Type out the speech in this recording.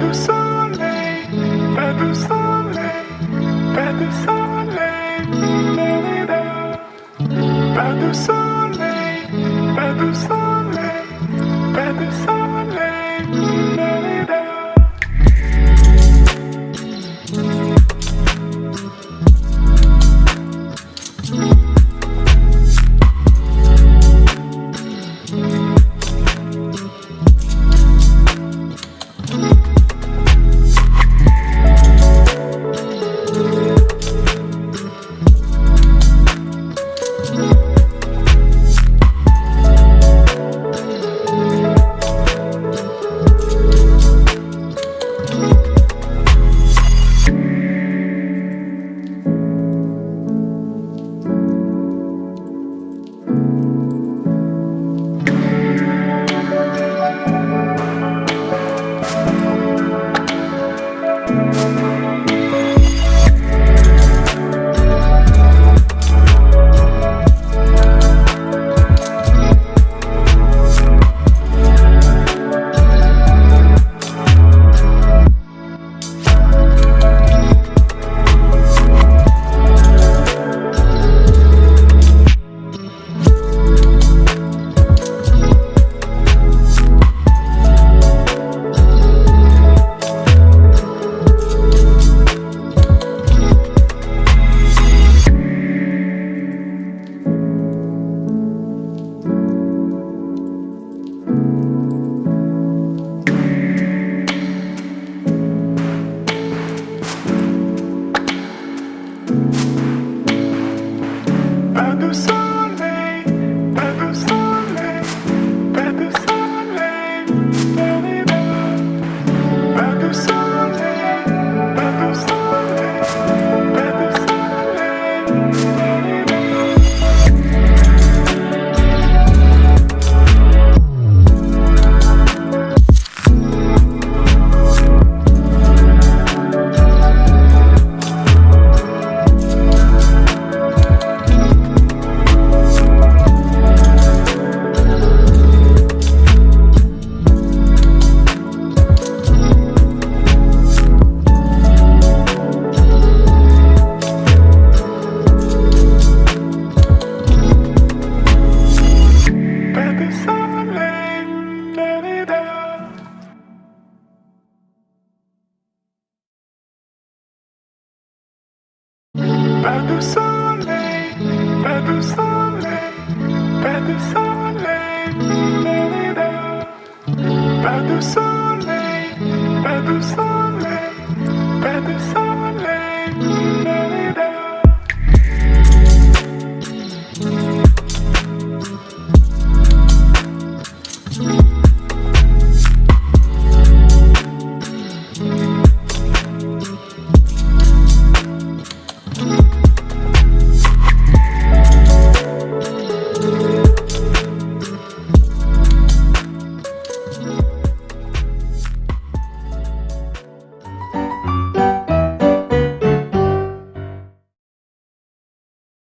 de soleil, pas de soleil, pas de soleil, pas de soleil, pas de soleil, pas de soleil, pas de soleil, pas de soleil, pas de soleil, pas de soleil, pas de soleil, pas de pas de soleil, pas de soleil, pas de soleil, pas de soleil, pas de soleil.